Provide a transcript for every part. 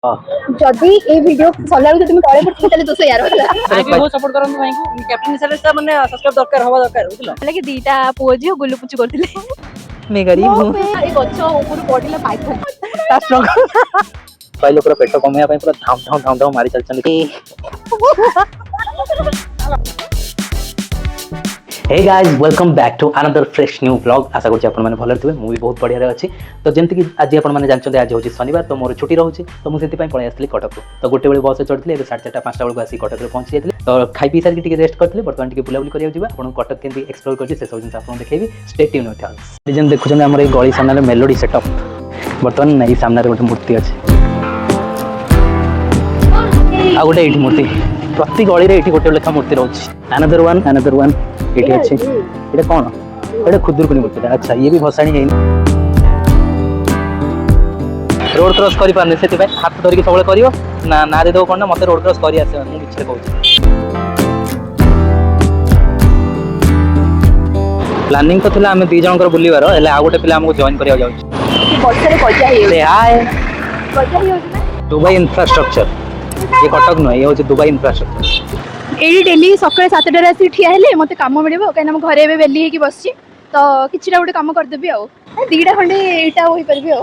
जदि ए वीडियो सल्ला तो तुम तळे पडछ तले 200 यार होला भाई बहुत सपोर्ट करन भाई को कैप्टन हिसाब से माने सब्सक्राइब दरकार हवा दरकार बुझलो लागे दीटा पुओ जी गुल्लू पुचु करथिले मैं गरीब हूं ए गच्छ ऊपर पडिला पाइथन ता स्ट्रगल भाई लोग पेट कमया पूरा धाम धाम मारी चलछन hey guys welcome back to another fresh new vlog. आशा करछि आपण माने भलर थिबे। मूवी बहुत बढ़िया रे अछि। तो जेंति कि आज आपण माने जानछन आज होछि शनिवार तो मोर छुट्टी रहउछि तो मु सेति पय पळे आस्थिली कटक। तो गोटे बेले बस चढ़थिले एबे 4:30 5टा बेले आसी कटक रे पहुंची जायथिले। तो खाइ पी सार के रेस्ट करथिले। बर्तमान टिके बुलाबुली करिया जिबा आपण कटक केंति एक्सप्लोर करछि से सब जिन आपण देखेबी। Stay tune with us. जेन देखुछन हमर ए गली सामने मेलोडी सेटअप बर्तमान नै सामने रे गोटे मूर्ति अछि आ गोटे एठी मूर्ति प्रति गली रे एठी गोटे लेखा मूर्ति रहउछि। अनदर वन एठी अछि। एटा कोन एटा खुदुरकुनी मूर्ति। अच्छा ये भी भसाणी है रोड क्रॉस करि पारने सेति भाई हाथ धरि के सबले करियो ना ना दे दो कोन मते रोड क्रॉस करि आसे मु बिछरे कहूछि। प्लानिंग तो थिला हम 2 जनकर बुलीबार एले आ गोटे पिला हमको जॉइन करिया जाउछि। बड़सरे कजा हे से हाय कजा हे होछि दुबई इंफ्रास्ट्रक्चर ये कटक न ये होछि दुबई इंफ्रास्ट्रक्चर। एडी डेली सकाळे 7टा रे आसी ठिया हेले मते काम मिलिबो काई हम घरे एबे बेली हे कि बसछि तो किछिटा गोटे काम कर देबी आ दीटा खंडे एटा होई परबी आ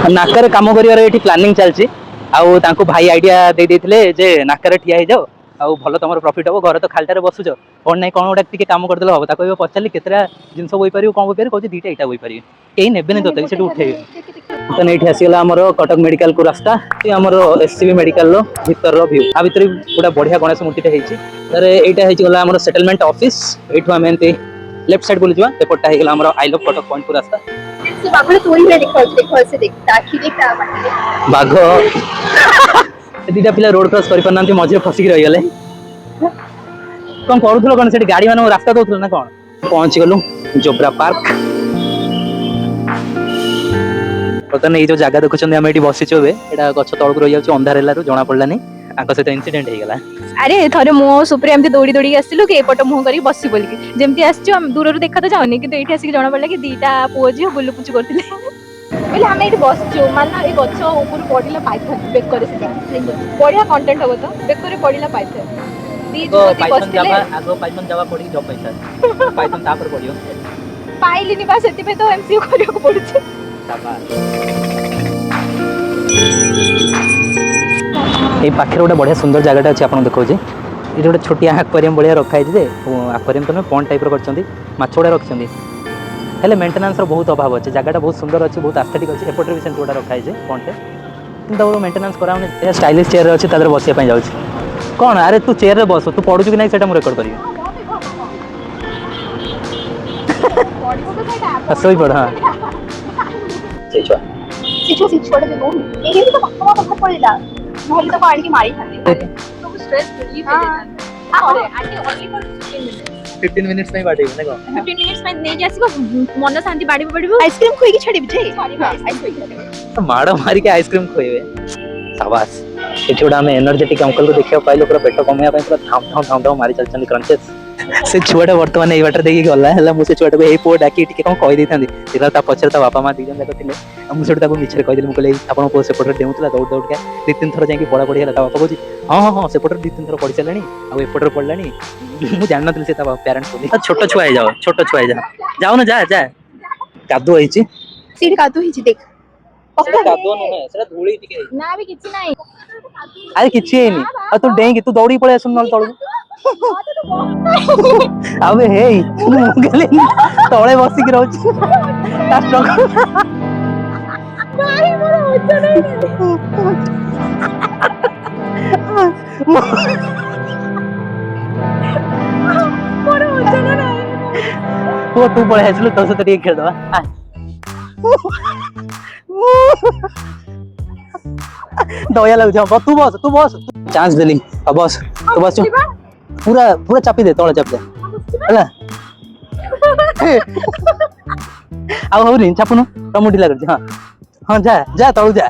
नाकर काम करिवार एठी प्लानिंग चलछि आउ तांको भाई आइडिया दे देथिले जे नाकर ठिया हे जाओ आउ भलो तमर प्रॉफिट हो घर तो खालटारे बसुछ कोन नै कोन गोटे टिके काम कर देलो हो ताको एबे पछाली केतरा जिंस होई परियो कोन होई परियो कहछि दीटा एटा होई परियो केही नेबे नै तते सेटु उठे तो नेठी आसीला हमर कटक मेडिकल को रास्ता ए हमर एससीबी मेडिकल रो भीतर रो व्यू आ भीतर पूरा बढ़िया गणेश मूर्तिटा हेछि तारे एटा हेछि गला हमर सेटलमेंट ऑफिस एठु हम एंती लेफ्ट साइड बोली जवा एपटा हे गला हमर आई लव कटक पॉइंट को रास्ता से बागले तोरी रे देखो से देख ताखी देख ता बाटी बाघ दीटा पिला रोड क्रॉस करि पनांती मझे फसी के रहि गेले कोन करूथलो कोन सेठी गाड़ी मानो रास्ता दोथलो ना कोन पहुंच गलु जोब्रा पार्क। पता नहीं जो जगह देखुछन हम एठी बसिछु एबे एटा गछ तळक रहि जाउछ अंधार हेलारु जणा पडला नै आंको सहित इंसिडेंट हे गेला। अरे थरे मो सुप्रे एमती दौड़ी दौड़ी आसिलु के एपट मुह करी बसी बोल के जेमती आछियो हम दूर रु देखा तो जाउनी किंतु एठी आसी जणा पडला कि दीटा पुओ जी गुल्लू पुचु करथिले बोले हम एठी बसछु माना ए गछ ऊपर पडिला पाइथन बेक करे से बढ़िया कंटेंट हो तो बेक करे पडिला पाइथन दी जो पाइथन जावा आगो पाइथन जावा पडी जॉब पैसा पाइथन तापर पडियो पाइलिनी बा सेति पे तो एमसीयू करियो को पडुछ ए पाखे गोटे बढ़िया सुंदर जगह अच्छे आपन देखो ये गोटे छोटिया एक्वेरियम बढ़िया रखा है एक्वेरियम तो पॉन्ड टाइप रखी माछ गुड़ा रखी हेले मेंटेनेंस बहुत अभाव अच्छे जगह बहुत सुंदर अच्छे बहुत एस्थेटिक अच्छे एपटे भी सेमती गोटा रखा है पॉन्ड किंतु मेंटेनेंस कराने स्टाइलिश चेयर अच्छे तादर बसिया जाऊँ कौन अरे तू चेयर रे बस तू पढ़ुछु कि नहीं सेटा मु रेकॉर्ड करी सोई पड़ हां छोड़ दे वो ये भी तो पक्का पड़ेगा नहले तो आंटी मारी खाते तो स्ट्रेस रिलीफ हो जाता अरे आंटी ओनली फॉर 15 मिनट्स में बाटे ना 15 मिनट्स में नै जासिबो मन शांति बाड़ी पड़िबो आइसक्रीम खोई के छाड़ी बिछे आइसक्रीम माड़ मारी के आइसक्रीम खोइबे शाबाश एठी गोटा हम एनर्जेटिक अंकल को देखियो पाइलो पूरा पेट कमया पूरा धाम धाम मारी चलचन क्रंचेस से छुआटा वर्तमान एई वाटर देखि गला हला मु से छुआटा ए पो डाकी टिके कोन कहि देथांदी तिला ता पछर ता बापा मा दिजन जाक थिले हम सेठ ताको मिछरे कहि दिल मु कहले आपन पो से पटर देउतला दौड़ दौड़ के 2-3 थर जाई पड़ा पड़ी हला ता बापा कहछि हां से पटर 2-3 थर पड़ी चलानी आ ए पटर पड़लानी मु जानना दिल से ता पेरेंट्स को छोटो छुआई जाओ जाओ ना जा कादो होईची सीट कादो होईची देख पक्का कादो न सेरा धूली टिके ना भी किछि नाही अरे किछि हेनी आ तू डेंगी तू दौड़ी पळे आसुन नल तळू अबे हे गले तळे बसी के रहउची ता स्ट्रगल मारी मोर होत नाही मोर होत नाही वो तू पळे आसलु तो से टिके खेल दवा दया लग जा तू बस चांस देली बस तो बस पूरा चापी दे तळे चाप दे हला आ हो नी चापुनो टमुटी लाग हां हां जा तळू जा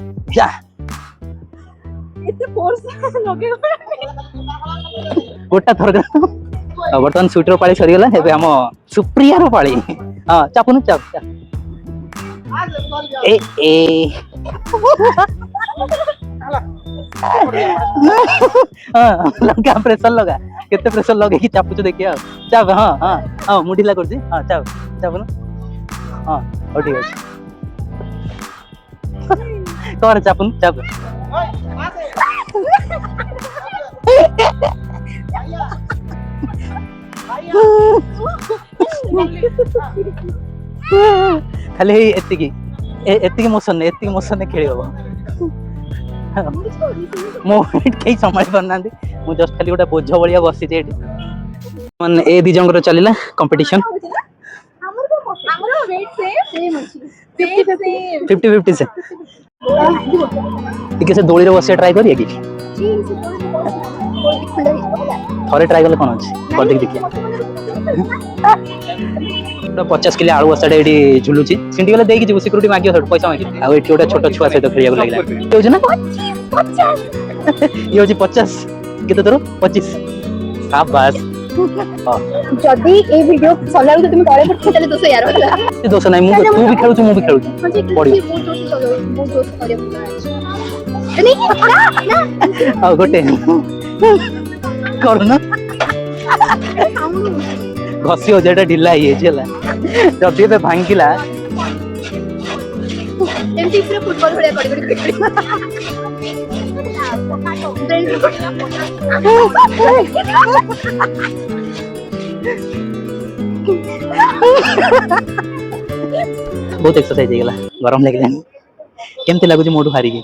इते फोर्स लगे गोटा थर बर्तमान स्वीटर पाली सरी गला हेबे हम सुप्रिया रो पाली हां चापुनो चाप ए हाँ लगा प्रेशर लगा केते प्रेशर लगे कि चापुच देखिए चाप हाँ हाँ हाँ मुठिला कर हाँ चाप चाप ना हाँ हो ठीक है कौन चापुन चाप खाली एतिकी मोशन खेली हम कहीं संभाली पारना मु जस्ट खाली गोटे बोझ भाया बसी मैंने ए दी जंग चलला कंपटीशन 50-50 से टिके से दोली रे बसिया ट्राई करिए कि थोड़े ट्राई कले कौन अच्छे कर देख देखिए 50 किलो आलू बस्ता ये झुलुची सिंटी गले देकी जीव सिक्यूरिटी मागियो सट पैसा मागी आ एठी गोटे छोट छुआ सहित खेलिया लागला हो जे ना 50 ये होची 50 केते तोर 25 शाबाश जदी ए वीडियो सला तो तुम तळे पड़ चले 200 यार वाला ए दोस्त नहीं तू भी खेलु मु भी खेलु पड़ी मु दोस्त करे नहीं आ गोटे कर ना घसी हो जेटा ढिला ही है जब ये भांगिला एमती पूरा फुटबॉल भलिया कड़ी बहुत एक्सरसाइज हो गला गरम लागला केमती लागु मोटू हारी के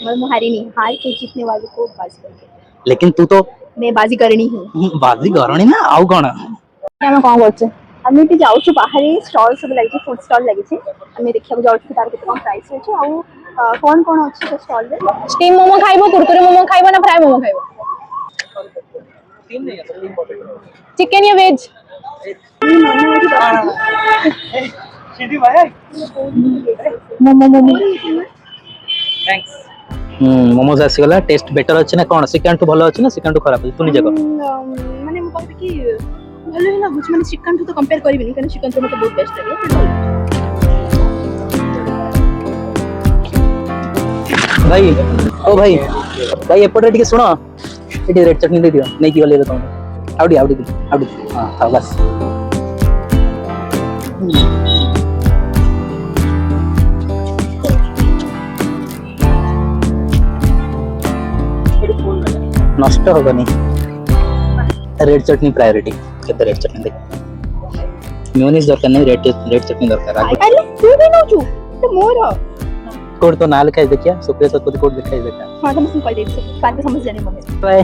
मैं हारी नहीं हार के जीतने वाले को बाजी करके लेकिन तू तो मैं बाजी करनी हूँ बाजी करनी ना आउ कौन हम कौन करछे हम एटी जाउछु बाहर स्टॉल सब लागि फूड स्टॉल लागि छी हम देखिया जाउछु तार केते कम प्राइस होछ आ कौन कौन अछि तो स्टॉल रे स्टीम मोमो खाइबो कुरकुरे मोमो खाइबो ना फ्राई मोमो खाइबो चिकन या वेज मोमो मोमो थैंक्स मोमोज आसीगला टेस्ट बेटर अछि ना कोन सेकंड तो भलो अछि ना सेकंड तो खराब अछि तू निजे को माने मु कहबी कि भलो ना बुझ माने चिकन तो कंपेयर करबी नहीं कारण चिकन तो मते बहुत बेस्ट लागे भाई ओ भाई भाई एपटे टिके सुनो एटी रेड चटनी दे दियो नहीं कि गले तो आउडी हां था बस नष्ट होगानी रेड चटनी प्रायोरिटी केते रेड चटनी दे मेयोनीज दरकार नहीं रेड चटनी दरकार अरे तू भी नो छु तो मोर कोड तो नाल खाई देखिया सुप्रिया सतपति कोड दिखाई देखा हां तो मुझे कह दे बात तो समझ जाने मम्मी बाय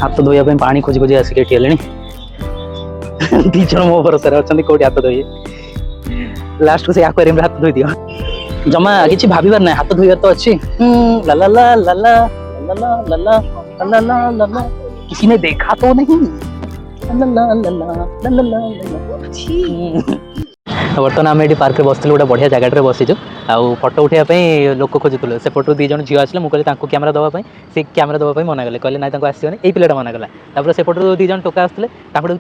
हाथ तो धोया पे पानी खोज खोज आसी के ठेलेनी दी जण मो भरोसा रे अछन कोडी हाथ धोई लास्ट को से एक्वेरियम रे हाथ धोई दियो जमा किछि भाबीबार नै हाथ धोइबार तो अछि ला ला ला ला ला ला ला ला ला ला ला ला ला किसी ने देखा तो नहीं ला ला ला ला ला ला छी बर्तमान आम ये पार्क बसलु गोटे बढ़िया जगह बसीचु आउ फटो उठाइबा लोक खोजुले से फोटो दी जन झील आसले मुझे कैमेरा देवाई से कैमेरा देवाई मना कले कहले ना आसोनी ये पिलाटा मना कला तापर से फोटो दी जन टोका आसते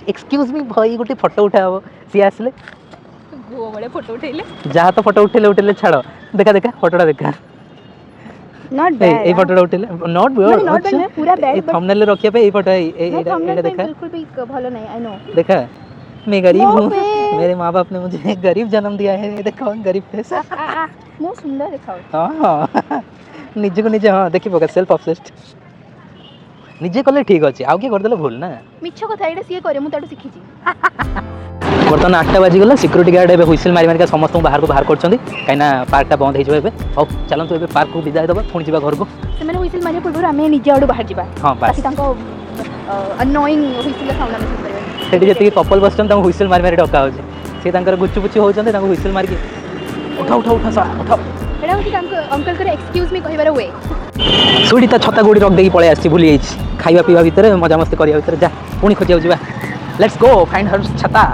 एक्सक्यूज मी भाई गोटे फटो उठाब सी आसले फोटो उठेले जहाँ तो फोटो उठेले छाड़ देखा देखा फोटोटा देखा नॉट बैड ए फोटोटा उठेले नॉट बैड पूरा बैड थंबनेल रखिया पे ए फोटो एटा देखा बिल्कुल भी भलो नहीं आई नो देखा मैं गरीब हूँ मेरे माँ बाप ने मुझे गरीब जन्म दिया है ये देखो गरीब फेस मो सुंदर देखाओ हाँ निजे को निजे हाँ देखी पका सेल्फ ऑब्सेस्ड निजे कले ठीक अछि आउ के कर देले भूल ना मिछ कथा एटा सिए करे मु ताटू सिखी छी बर्तमान 8टा बाजी गला सिक्योरिटी गार्ड एबे हुइसेल मारी मारी का समस्त बाहर को बाहर करछंदी काइना पार्क ता बंद हे जबे अब चलन तो एबे पार्क को विदाय दबा फोन जिबा घर को से माने हुइसेल मारी पूर्व हमें निजे आडू बाहर जिबा हां बस ताकि तांको अननोइंग हुइसेल साउंड हम सुन परबे सेठी जति कपल बसचन ता हुइसेल मारी मारी डका होजे से तांकर गुच्चु पुच्चु होचंदी ता हुइसेल मारी के उठा उठा उठा सा उठा एडा होची अंकल करे एक्सक्यूज मी कहिबार वे सुडी ता छता गुडी रख देकी पळे आछि भूली जाइछि खाइबा पीबा भीतर मजा मस्ती करिया भीतर जा पुणी खोजिया जिबा लेट्स गो फाइंड हर छता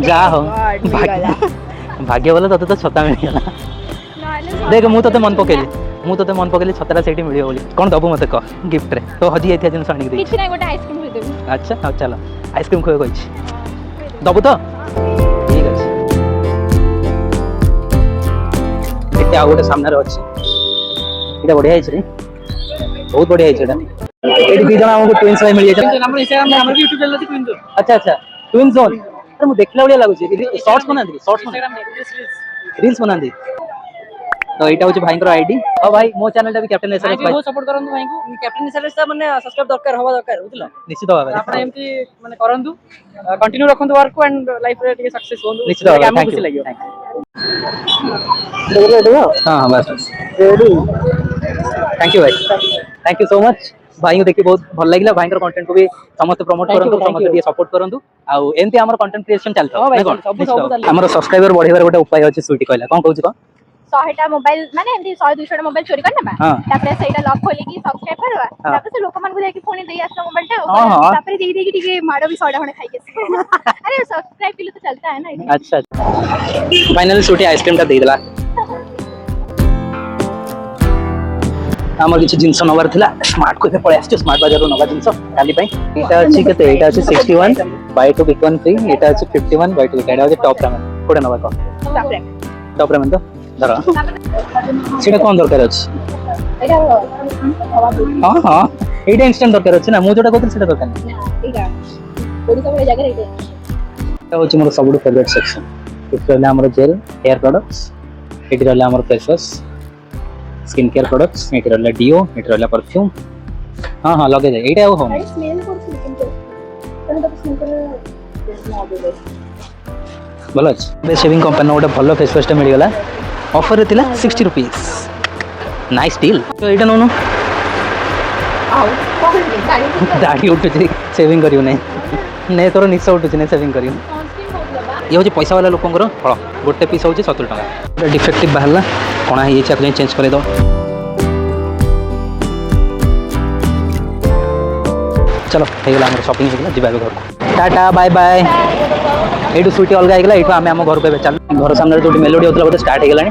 जा हो भाग्य वाला तते तो छता मिल गला देख मु तते मन पकेली छताटा सेठी मिलियो बोली कोन दबु मते क गिफ्ट रे तो हजी एथिया जिन साणी दे किछि नै गोटे आइसक्रीम दे देबी अच्छा चलो आइसक्रीम खोय कहिछि दबु तो ठीक अछि ଏମିତି ଆଉ ଗୋଟେ ସାମ୍ନାରେ ଅଛି ଏଇଟା ବଢିଆ ହେଇଛି ରେ ବହୁତ ବଢିଆ ହେଇଛି ଏଇଟା ଏଇଠି ଦି ଜଣ ଆମକୁ ଟ୍ୱିନ୍ସ ଭାଇ ମିଳିଯାଇଛନ୍ତି ଆମର Instagram ଆମର ବି YouTube channel ଅଛି Queen Zone ଆଚ୍ଛା ଆଚ୍ଛା ଟ୍ୱିନ୍ସ ଜୋନ୍ ଆରେ ମୁଁ ଦେଖିଲା ଭଳିଆ ଲାଗୁଛି ସର୍ଟସ୍ ବନାନ୍ତି Instagram reels ରିଲ୍ସ ବନାନ୍ତି ତ ଏଇଟା ହଉଛି ଭାଇଙ୍କର ଆଇଡି ଆଉ ଭାଇ ମୋ ଚ୍ୟାନେଲଟା ବି କ୍ୟାପ୍ଟେନ ଭାଇ ଏସଆରଏସ୍ ବି ଭାଇ ବହୁତ ସପୋର୍ଟ କରନ୍ତୁ ଭାଇଙ୍କୁ କ୍ୟାପ୍ଟେନ SRS ଟା ମାନେ ସବସ୍କ୍ରାଇବ ଦରକାର ହବା ଦରକାର ବୁଝିଲ ନିଶ୍ଚିତ ଭାବରେ ଆପଣ ଏମିତି ମାନେ କରନ୍ତୁ କଣ୍ଟିନ୍ୟୁ ରଖନ୍ତୁ ୱାର୍କ ଆଣ୍ଡ ଲାଇଫ ରେ ଟିକେ ସକ୍ସେସ ହୁଅନ୍ତୁ ନିଶ୍ଚିତ ଭାବରେ ଆମକୁ ଥ୍ୟାଙ୍କ ଖୁସି ୟୁ ଲାଗିବ ହଁ ହଁ ବାସ୍ ଥ୍ୟାଙ୍କ ୟୁ ଭାଇ ଥ୍ୟାଙ୍କ ୟୁ ସୋ ମଚ୍ ଭାଇଙ୍କୁ ଦେଖି ବହୁତ ଭଲ ଲାଗିଲା ଭାଇଙ୍କର କଣ୍ଟେଣ୍ଟ କୁ ବି ସମସ୍ତେ ପ୍ରମୋଟ Thank you, କରନ୍ତୁ thank ସମସ୍ତେ you. ଟିକେ ସପୋର୍ଟ କରନ୍ତୁ ଆଉ ଏମିତି ଆମର କଣ୍ଟେଣ୍ଟ କ୍ରିଏସନ ଚାଲିଥାଉ ହଁ ଭାଇ, ନା କଣ ସବୁ ନିଶ୍ଚିତ ଭାବରେ। ଚାଲିବ। ଆମର ସବସ୍କ୍ରାଇବର ବଢେଇବାର ଗୋଟେ ଉପାୟ ଅଛି ସୁଇଟି କହିଲା କଣ କହୁଛି କଣ 100ଟା ମୋବାଇଲ ମାନେ ଏମିତି 100-200ଟା ମୋବାଇଲ ଚୋରି କରିନେବା ହଁ। ତାପରେ ସେଇଟା ଲକ୍ ଖୋଲିକି ସବସ୍କ୍ରାଇବ କରିବା ହଁ। ତାପରେ ସେ ଲୋକମାନଙ୍କୁ ଯାଇକି ପୁଣି ଦେଇ ଆସିବା ମୋବାଇଲଟା ହଁ, ହଁ। ତାପରେ ଦେଇକି ଟିକେ ମାଡ଼ ବି 100ଟା ଖଣ୍ଡେ ଖାଇକି ଆସିବା ଆରେ ସବସ୍କ୍ରାଇବ के लिए तो चलता है ना ये। ଆଚ୍ଛା ଫାଇନାଲି ସୁଇଟି ଆଇସ୍କ୍ରିମଟା ଦେଇଦେଲା ଆମର କିଛି ଜିନିଷ ନେବାର ଥିଲା ସ୍ମାର୍ଟ କୁ ଏବେ ପଳେଇ ଆସିଛୁ ସ୍ମାର୍ଟ ବଜାରରୁ ନେବା ଜିନିଷ କାଲି ପାଇଁ ଏଇଟା ଅଛି କେତେ ଏଇଟା ଅଛି 61 ବାଇ 2 ଗେଟ୍ 1 ଫ୍ରି ଏଇଟା ଅଛି 51 ବାଇ 2 ଏଇଟା ଅଛି ଟପ୍ ରାମେନ୍ କୋଉଟା ନେବା କହ ଟପ୍ ରାମେନ୍ ତ ଧର ସେଇଟା କଣ ଦରକାର ଅଛି ହଁ ହଁ ଏଇଟା ଇନଷ୍ଟାଣ୍ଟ ଦରକାର ଅଛି ନା ମୁଁ ଯୋଉଟା କହୁଥିଲି ସେଇଟା ଦରକାର ନାହିଁ ଏଇଟା ହଉଛି ମୋର ସବୁଠୁ ଫେଭରେଟ୍ ସେକ୍ସନ ଏଠି ରହିଲା ଆମର ଜେଲ୍ ହେୟାର ପ୍ରଡକ୍ଟସ୍ ଏଠି ରହିଲା ଆମର face wash skin care products एठी रहला डिओ एठी रहला परफ्यूम हां हां लगे जाए एटा हो भलो अछि बे शेविंग कंपनी ओटा भलो फेस वॉश टा मिल गला ऑफर रे तिला 60 रुपीस नाइस डील तो एटा नो दाढ़ी उठु सेविंग करियो नै नै तोर निशा उठु नै सेविंग करियो ये हूँ पैसा वाला लोकंर फल गोटे पीस हूँ 70 टका डिफेक्टिव बाहर कणा हो चेंज कर चलो होगा शॉपिंग हो गला घर को टाटा बाय बाय ये सुईटी अलग होगा ये आम आम घर को चल घर सामने जो मेलोडी होता बोलते स्टार्ट होगा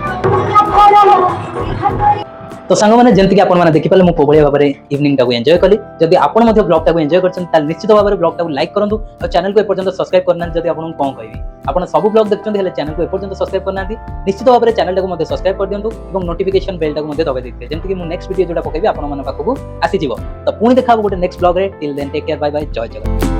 तो सांग मैंने जमीक आप देखिपारे मुझे कोई भाव में इवनिंग टाक एंजॉय कली जब आप ब्लॉग टाक एंजॉय कर निश्चित भाव में ब्लॉग टाक लाइक करूँ और चैनल को एपर्यंत सब्सक्राइब करना जब आपको कौन कहि आप सब ब्लॉग देखते हैं चैनल को एपर्यंत सब्सक्राइब करना निश्चित भाव में चैनल को सब्सक्राइब कर दिंतु और नोटिफिकेशन बेल टाक दबाई देखते जमीक कि नेक्स्ट वीडियो जो पकेबी आप पाखक आसीज तो पुणी देखा गोटे नेक्स्ट ब्लॉग रे till then take care bye bye जय जगन्नाथ।